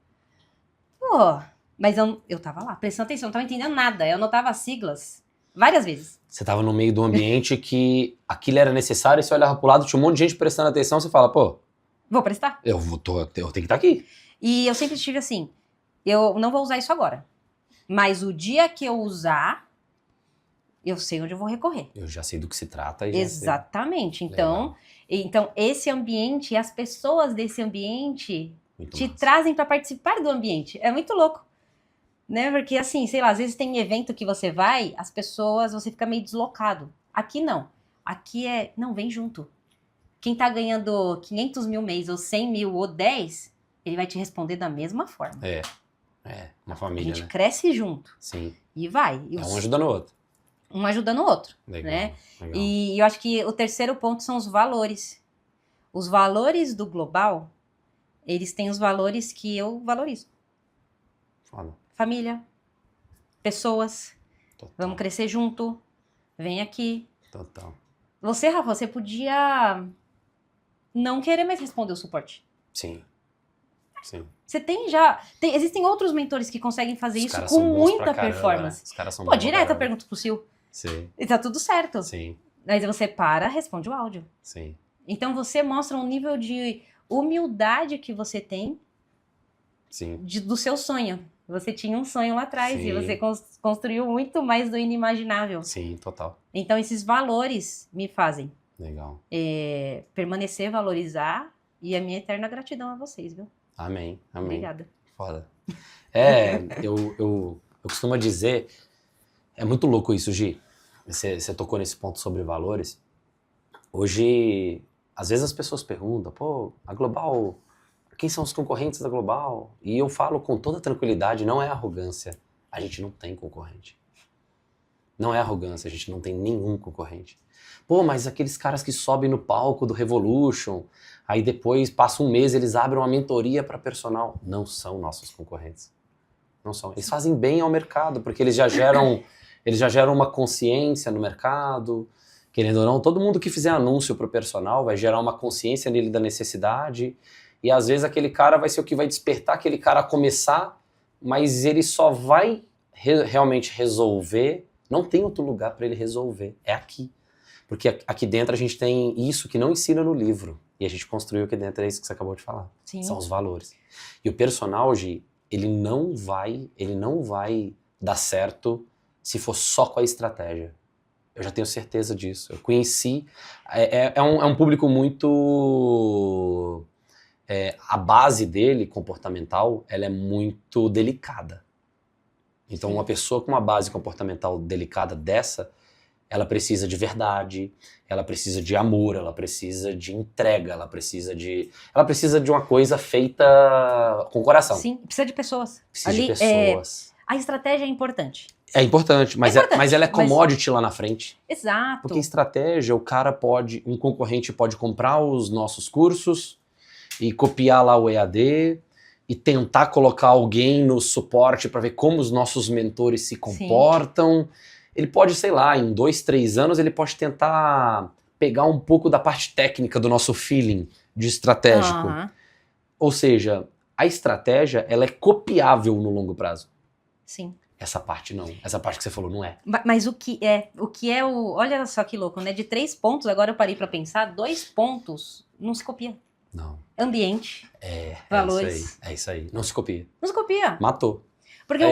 Speaker 2: mas eu tava lá, prestando atenção, não tava entendendo nada, eu anotava as siglas várias vezes.
Speaker 1: Você tava no meio do ambiente que aquilo era necessário, e você olhava pro lado, tinha um monte de gente prestando atenção, você fala, pô...
Speaker 2: Vou prestar.
Speaker 1: Eu tenho que estar aqui.
Speaker 2: E eu sempre estive assim, eu não vou usar isso agora, mas o dia que eu usar, eu sei onde eu vou recorrer.
Speaker 1: Eu já sei do que se trata.
Speaker 2: Exatamente. Então, esse ambiente, as pessoas desse ambiente te trazem para participar do ambiente. É muito louco. Né? Porque assim, sei lá, às vezes tem evento que você vai, as pessoas, você fica meio deslocado. Aqui não. Aqui não, vem junto. Quem tá ganhando 500 mil mês, ou 100 mil, ou 10, ele vai te responder da mesma forma.
Speaker 1: Na família,
Speaker 2: a gente cresce junto.
Speaker 1: Sim.
Speaker 2: E vai.
Speaker 1: Um ajudando o outro.
Speaker 2: Um ajudando o outro.
Speaker 1: Legal,
Speaker 2: né?
Speaker 1: legal.
Speaker 2: E eu acho que o terceiro ponto são os valores. Os valores do Global, eles têm os valores que eu valorizo.
Speaker 1: Foda.
Speaker 2: Família, pessoas,
Speaker 1: Total.
Speaker 2: Vamos crescer junto, vem aqui.
Speaker 1: Total.
Speaker 2: Você, Rafa, você podia não querer mais responder o suporte.
Speaker 1: Sim. Sim.
Speaker 2: Você existem outros mentores que conseguem fazer
Speaker 1: Os
Speaker 2: isso
Speaker 1: caras
Speaker 2: com
Speaker 1: são bons
Speaker 2: muita
Speaker 1: pra caramba,
Speaker 2: performance.
Speaker 1: né? Os caras são
Speaker 2: Pô,
Speaker 1: bons pra
Speaker 2: direto eu
Speaker 1: caramba.
Speaker 2: pergunto pro Sil.
Speaker 1: Sim,
Speaker 2: E tá tudo certo.
Speaker 1: sim,
Speaker 2: Mas você responde o áudio.
Speaker 1: sim.
Speaker 2: Então você mostra um nível de humildade que você tem
Speaker 1: Sim.
Speaker 2: do seu sonho. Você tinha um sonho lá atrás
Speaker 1: Sim.
Speaker 2: e você construiu muito mais do inimaginável.
Speaker 1: Sim, total.
Speaker 2: Então esses valores me fazem
Speaker 1: Legal.
Speaker 2: permanecer, valorizar e a minha eterna gratidão a vocês, viu?
Speaker 1: Amém, amém.
Speaker 2: Obrigada.
Speaker 1: Foda. Eu costumo dizer, é muito louco isso, Gi. Você tocou nesse ponto sobre valores. Hoje, às vezes as pessoas perguntam, pô, a Global, quem são os concorrentes da Global? E eu falo com toda tranquilidade, não é arrogância, a gente não tem concorrente. Não é arrogância, a gente não tem nenhum concorrente. Pô, mas aqueles caras que sobem no palco do Revolution, aí depois, passa um mês, eles abrem uma mentoria para personal. Não são nossos concorrentes. Não são. Eles fazem bem ao mercado, porque eles já geram uma consciência no mercado. Querendo ou não, todo mundo que fizer anúncio pro personal vai gerar uma consciência nele da necessidade. E às vezes aquele cara vai ser o que vai despertar aquele cara a começar, mas ele só vai realmente resolver. Não tem outro lugar para ele resolver. É aqui. Porque aqui dentro a gente tem isso que não ensina no livro. E a gente construiu aqui dentro, é isso que você acabou de falar.
Speaker 2: Sim.
Speaker 1: São os valores. E o personal, Gi, ele não vai dar certo se for só com a estratégia. Eu já tenho certeza disso. Eu conheci... É um público muito... a base dele, comportamental, ela é muito delicada. Então,
Speaker 2: Sim.
Speaker 1: uma pessoa com uma base comportamental delicada dessa, ela precisa de verdade, ela precisa de amor, ela precisa de entrega, ela precisa de uma coisa feita com o coração.
Speaker 2: Sim, precisa de pessoas.
Speaker 1: Precisa de pessoas.
Speaker 2: A estratégia é importante.
Speaker 1: É importante, mas ela é commodity lá na frente.
Speaker 2: Exato.
Speaker 1: Porque estratégia, um concorrente pode comprar os nossos cursos e copiar lá o EAD e tentar colocar alguém no suporte para ver como os nossos mentores se comportam. Sim. Ele pode, sei lá, em 2, 3 anos, ele pode tentar pegar um pouco da parte técnica do nosso feeling de estratégico.
Speaker 2: Uhum.
Speaker 1: Ou seja, a estratégia, ela é copiável no longo prazo.
Speaker 2: Sim.
Speaker 1: Essa parte não. Essa parte que você falou não é.
Speaker 2: Mas o que é o... Olha só que louco, né? De 3 pontos, agora eu parei pra pensar, 2 pontos não se copia.
Speaker 1: Não.
Speaker 2: Ambiente. Valores.
Speaker 1: É isso aí. Não se copia.
Speaker 2: Não se copia.
Speaker 1: Matou.
Speaker 2: Porque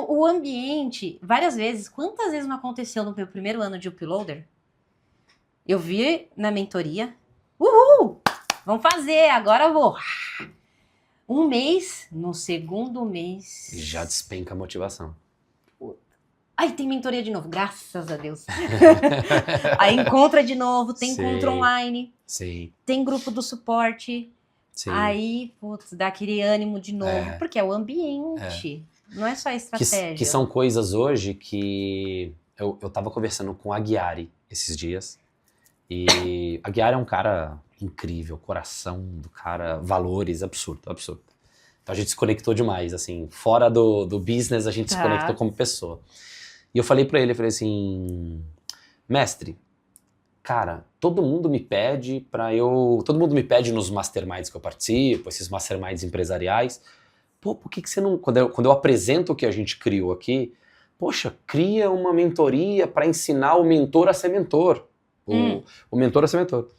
Speaker 2: o ambiente, várias vezes, quantas vezes não aconteceu no meu primeiro ano de Uploader? Eu vi na mentoria, uhul, vamos fazer, agora eu vou. Um mês, no segundo mês...
Speaker 1: Já despenca a motivação.
Speaker 2: Aí tem mentoria de novo, graças a Deus. Aí encontra de novo, tem encontro online.
Speaker 1: Sim.
Speaker 2: Tem grupo do suporte. Sim. Aí, putz, dá aquele ânimo de novo. Porque é o ambiente. Não é só a estratégia.
Speaker 1: Que são coisas hoje que... Eu tava conversando com a Ghiari esses dias. E a Ghiari é um cara incrível, coração do cara, valores, absurdo. Então a gente se conectou demais, assim. Fora do business, a gente se conectou como pessoa. E eu falei pra ele, assim... Mestre, cara, todo mundo me pede nos masterminds que eu participo, esses masterminds empresariais. Pô, por que você não... Quando eu apresento o que a gente criou aqui, poxa, cria uma mentoria para ensinar o mentor a ser mentor. O mentor a ser mentor.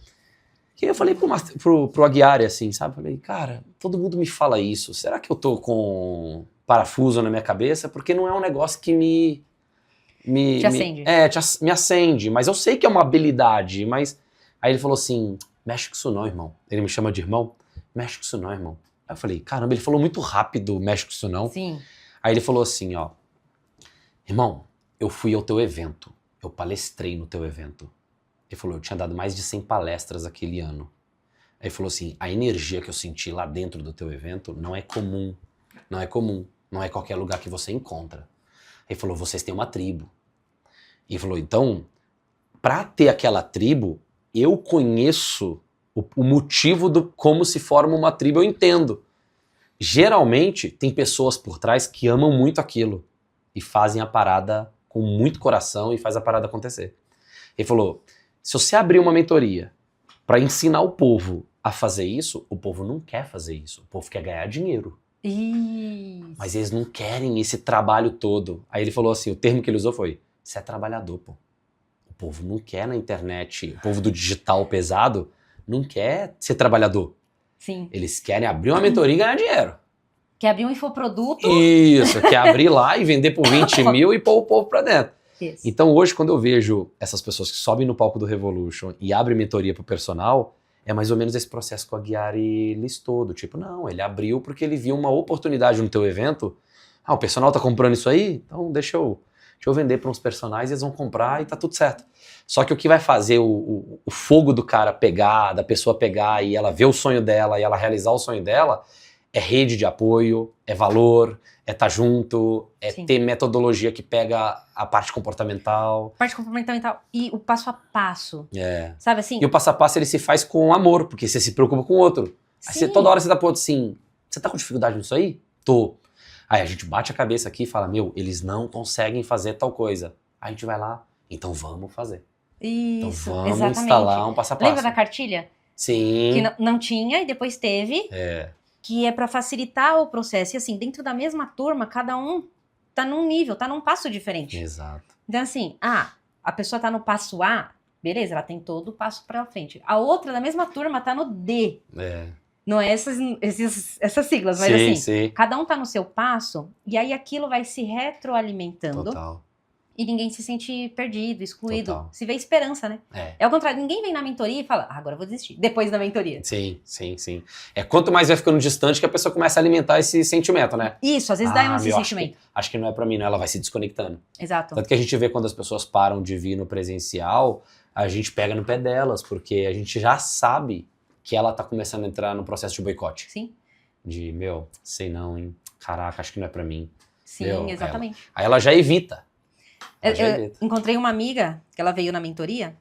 Speaker 1: E eu falei pro Aguiari, assim, sabe? Falei, cara, todo mundo me fala isso. Será que eu tô com parafuso na minha cabeça? Porque não é um negócio que me acende. Me acende. Mas eu sei que é uma habilidade, mas... Aí ele falou assim, mexe com isso não, irmão. Ele me chama de irmão. Mexe com isso não, irmão. Aí eu falei, caramba, ele falou muito rápido, mexe com isso não.
Speaker 2: Sim.
Speaker 1: Aí ele falou assim, ó, irmão, eu fui ao teu evento, eu palestrei no teu evento. Ele falou, eu tinha dado mais de 100 palestras aquele ano. Aí ele falou assim, a energia que eu senti lá dentro do teu evento não é comum, não é qualquer lugar que você encontra. Aí ele falou, vocês têm uma tribo. E ele falou, então, pra ter aquela tribo, eu conheço o motivo do como se forma uma tribo, eu entendo. Geralmente, tem pessoas por trás que amam muito aquilo e fazem a parada com muito coração e faz a parada acontecer. Ele falou, se você abrir uma mentoria para ensinar o povo a fazer isso, o povo não quer fazer isso. O povo quer ganhar dinheiro.
Speaker 2: Isso.
Speaker 1: Mas eles não querem esse trabalho todo. Aí ele falou assim, o termo que ele usou foi, você é trabalhador, pô. O povo não quer na internet, o povo do digital pesado não quer ser trabalhador.
Speaker 2: Sim.
Speaker 1: Eles querem abrir uma mentoria e ganhar dinheiro.
Speaker 2: Quer abrir um infoproduto?
Speaker 1: Isso, quer abrir lá e vender por 20 mil e pôr o povo pra dentro.
Speaker 2: Isso.
Speaker 1: Então hoje, quando eu vejo essas pessoas que sobem no palco do Revolution e abrem mentoria pro personal, é mais ou menos esse processo que o Aguiari listou, do tipo, não, ele abriu porque ele viu uma oportunidade no teu evento. Ah, o personal tá comprando isso aí? Então deixa eu vender para uns personagens e eles vão comprar e tá tudo certo. Só que o que vai fazer o fogo do cara pegar, da pessoa pegar e ela ver o sonho dela e ela realizar o sonho dela, é rede de apoio, é valor, é estar junto, é
Speaker 2: Sim.
Speaker 1: ter metodologia que pega a parte comportamental.
Speaker 2: Parte comportamental e o passo a passo.
Speaker 1: É.
Speaker 2: Sabe assim?
Speaker 1: E o passo a passo ele se faz com amor, porque você se preocupa com o outro. Aí você, toda hora você tá pro outro assim, você tá com dificuldade nisso aí? Tô. Aí a gente bate a cabeça aqui e fala, meu, eles não conseguem fazer tal coisa. Aí a gente vai lá, então vamos fazer.
Speaker 2: Isso,
Speaker 1: Então vamos
Speaker 2: exatamente.
Speaker 1: instalar um passo a passo.
Speaker 2: Lembra da cartilha?
Speaker 1: Sim.
Speaker 2: Que não tinha e depois teve.
Speaker 1: É.
Speaker 2: Que é para facilitar o processo. E assim, dentro da mesma turma, cada um tá num nível, tá num passo diferente.
Speaker 1: Exato.
Speaker 2: Então assim, a pessoa tá no passo A, beleza, ela tem todo o passo pra frente. A outra da mesma turma tá no D.
Speaker 1: É.
Speaker 2: Não é essas siglas, mas
Speaker 1: Sim,
Speaker 2: assim,
Speaker 1: sim.
Speaker 2: cada um tá no seu passo e aí aquilo vai se retroalimentando.
Speaker 1: Total.
Speaker 2: E ninguém se sente perdido, excluído.
Speaker 1: Total.
Speaker 2: Se vê esperança, né? É o contrário, ninguém vem na mentoria e fala, agora eu vou desistir, depois da mentoria.
Speaker 1: Sim, sim, sim. É quanto mais vai ficando distante que a pessoa começa a alimentar esse sentimento, né?
Speaker 2: Isso, às vezes dá esse
Speaker 1: meu,
Speaker 2: sentimento.
Speaker 1: Acho que não é pra mim, não. Ela vai se desconectando.
Speaker 2: Exato.
Speaker 1: Tanto que a gente vê quando as pessoas param de vir no presencial, a gente pega no pé delas, porque a gente já sabe que ela tá começando a entrar no processo de boicote.
Speaker 2: Sim.
Speaker 1: De, meu, sei não, hein? Caraca, acho que não é pra mim.
Speaker 2: Sim,
Speaker 1: Meu,
Speaker 2: exatamente.
Speaker 1: Aí ela já evita.
Speaker 2: Eu encontrei uma amiga, que ela veio na mentoria,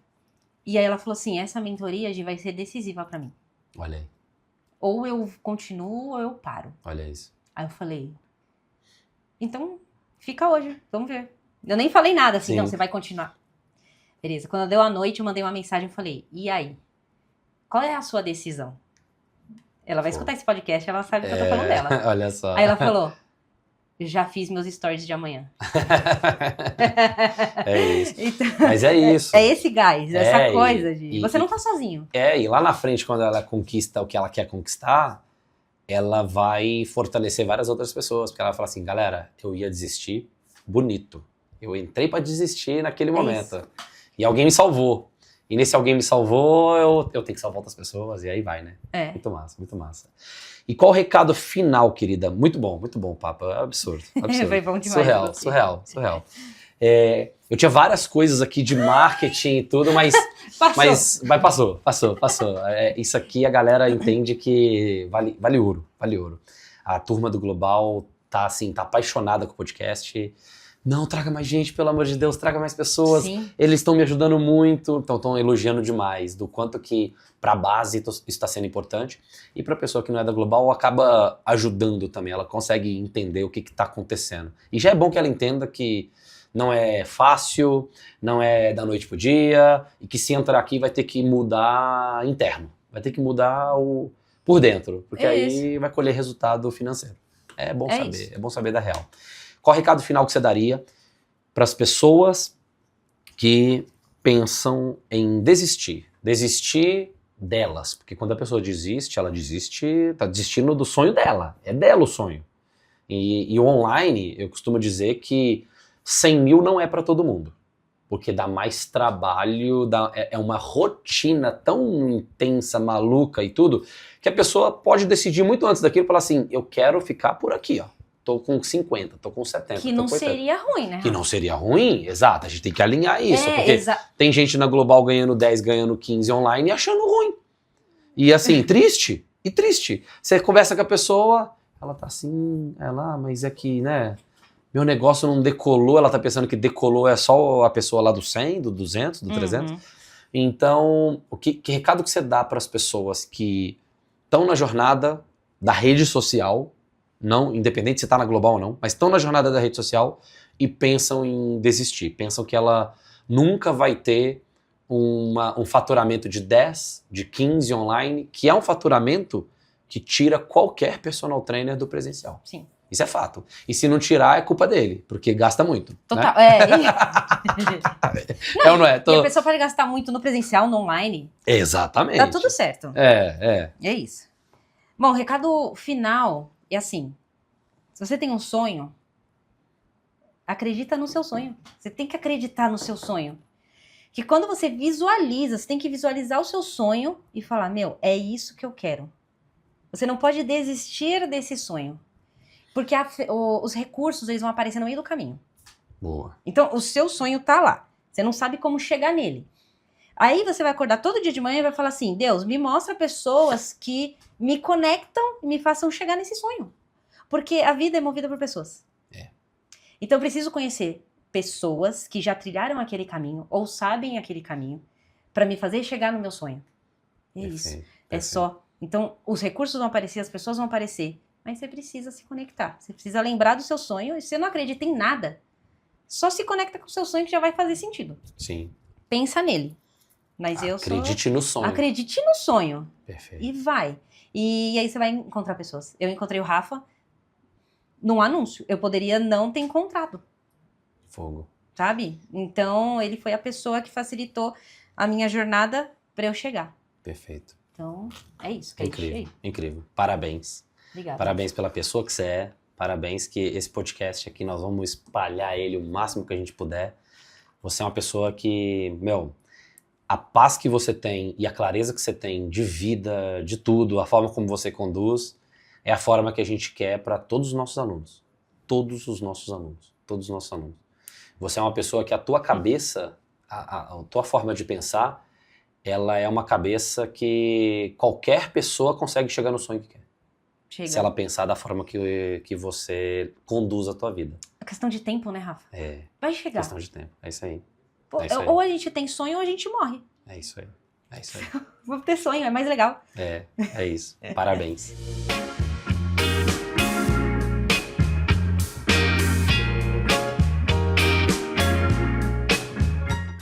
Speaker 2: e aí ela falou assim, essa mentoria vai ser decisiva pra mim.
Speaker 1: Olha aí,
Speaker 2: Ou eu continuo ou eu paro.
Speaker 1: olha isso.
Speaker 2: Aí eu falei, então fica hoje, vamos ver. Eu nem falei nada assim,
Speaker 1: Sim.
Speaker 2: não, você vai continuar. Beleza, quando deu a noite eu mandei uma mensagem e falei, e aí? Qual é a sua decisão? Ela vai escutar esse podcast, ela sabe que eu tô falando dela.
Speaker 1: Olha só.
Speaker 2: Aí ela falou, já fiz meus stories de amanhã.
Speaker 1: É isso.
Speaker 2: Então,
Speaker 1: Mas é isso.
Speaker 2: é esse gás, essa
Speaker 1: É,
Speaker 2: coisa de...
Speaker 1: e-
Speaker 2: você não tá sozinho.
Speaker 1: E lá na frente, quando ela conquista o que ela quer conquistar, ela vai fortalecer várias outras pessoas. Porque ela fala assim, galera, eu ia desistir bonito. Eu entrei pra desistir naquele momento.
Speaker 2: isso.
Speaker 1: E alguém me salvou. E nesse alguém me salvou, eu tenho que salvar outras pessoas. E aí vai, né?
Speaker 2: É.
Speaker 1: Muito massa, muito massa. E qual o recado final, querida? Muito bom o papo. É absurdo, absurdo.
Speaker 2: Foi bom demais.
Speaker 1: Surreal. Eu tinha várias coisas aqui de marketing e tudo, mas passou. Isso aqui a galera entende que vale ouro. A turma do Global tá apaixonada com o podcast. Não, traga mais gente, pelo amor de Deus, traga mais pessoas.
Speaker 2: Sim.
Speaker 1: Eles estão me ajudando muito, então estão elogiando demais do quanto que para a base isso está sendo importante. E para a pessoa que não é da Global, acaba ajudando também. Ela consegue entender o que está acontecendo. E já é bom que ela entenda que não é fácil, não é da noite pro dia, e que se entrar aqui vai ter que mudar interno. Vai ter que mudar por dentro, porque aí vai colher resultado financeiro. É bom saber,
Speaker 2: isso.
Speaker 1: é bom saber da real. Qual o recado final que você daria para as pessoas que pensam em desistir? Desistir delas. Porque quando a pessoa desiste, ela desiste, tá desistindo do sonho dela. É dela o sonho. E o online, eu costumo dizer que 100 mil não é para todo mundo. Porque dá mais trabalho, é uma rotina tão intensa, maluca e tudo, que a pessoa pode decidir muito antes daquilo e falar assim, eu quero ficar por aqui, ó. Tô com 50, tô com 70.
Speaker 2: Que não seria ruim, né?
Speaker 1: Que não seria ruim, exato. A gente tem que alinhar isso. Porque tem gente na Global ganhando 10, ganhando 15 online e achando ruim. E assim, triste. Você conversa com a pessoa, ela tá assim, mas é que, né, meu negócio não decolou, ela tá pensando que decolou é só a pessoa lá do 100, do 200, do 300. Então, que recado que você dá para as pessoas que estão na jornada da rede social, não, independente se tá na Global ou não, mas estão na jornada da rede social e pensam em desistir, pensam que ela nunca vai ter um faturamento de 10, de 15 online, que é um faturamento que tira qualquer personal trainer do presencial.
Speaker 2: Sim.
Speaker 1: Isso é fato. E se não tirar, é culpa dele, porque gasta muito.
Speaker 2: Total.
Speaker 1: Né?
Speaker 2: Não,
Speaker 1: ou não é?
Speaker 2: E a pessoa pode gastar muito no presencial, no online.
Speaker 1: Exatamente.
Speaker 2: Tá tudo certo.
Speaker 1: É.
Speaker 2: É isso. Bom, o recado final é assim. Se você tem um sonho, acredita no seu sonho. Você tem que acreditar no seu sonho. Que quando você visualiza, você tem que visualizar o seu sonho e falar, meu, é isso que eu quero. Você não pode desistir desse sonho. Porque os recursos, eles vão aparecer no meio do caminho.
Speaker 1: Boa.
Speaker 2: Então, o seu sonho tá lá. Você não sabe como chegar nele. Aí você vai acordar todo dia de manhã e vai falar assim, Deus, me mostra pessoas que me conectam e me façam chegar nesse sonho. Porque a vida é movida por pessoas. Então, eu preciso conhecer pessoas que já trilharam aquele caminho ou sabem aquele caminho para me fazer chegar no meu sonho. É isso. É só. Então, os recursos vão aparecer, as pessoas vão aparecer. Mas você precisa se conectar. Você precisa lembrar do seu sonho. E se você não acredita em nada, só se conecta com o seu sonho que já vai fazer sentido.
Speaker 1: Sim.
Speaker 2: Pensa nele. Mas
Speaker 1: Acredite no sonho.
Speaker 2: Acredite no sonho.
Speaker 1: Perfeito.
Speaker 2: E vai. E aí você vai encontrar pessoas. Eu encontrei o Rafa num anúncio. Eu poderia não ter encontrado.
Speaker 1: Fogo.
Speaker 2: Sabe? Então, ele foi a pessoa que facilitou a minha jornada para eu chegar.
Speaker 1: Perfeito.
Speaker 2: Então, é isso.
Speaker 1: Incrível. Parabéns.
Speaker 2: Obrigada.
Speaker 1: Parabéns pela pessoa que você é. Parabéns que esse podcast aqui, nós vamos espalhar ele o máximo que a gente puder. Você é uma pessoa que, a paz que você tem e a clareza que você tem de vida, de tudo, a forma como você conduz, é a forma que a gente quer para todos os nossos alunos. Todos os nossos alunos. Você é uma pessoa que a tua cabeça, a tua forma de pensar, ela é uma cabeça que qualquer pessoa consegue chegar no sonho que quer.
Speaker 2: Chega.
Speaker 1: Se ela pensar da forma que você conduz a tua vida.
Speaker 2: É questão de tempo, né, Rafa? Vai chegar.
Speaker 1: Questão de tempo. É isso aí.
Speaker 2: Pô, ou a gente tem sonho ou a gente morre.
Speaker 1: É isso aí.
Speaker 2: Vou ter sonho, é mais legal.
Speaker 1: É isso. Parabéns.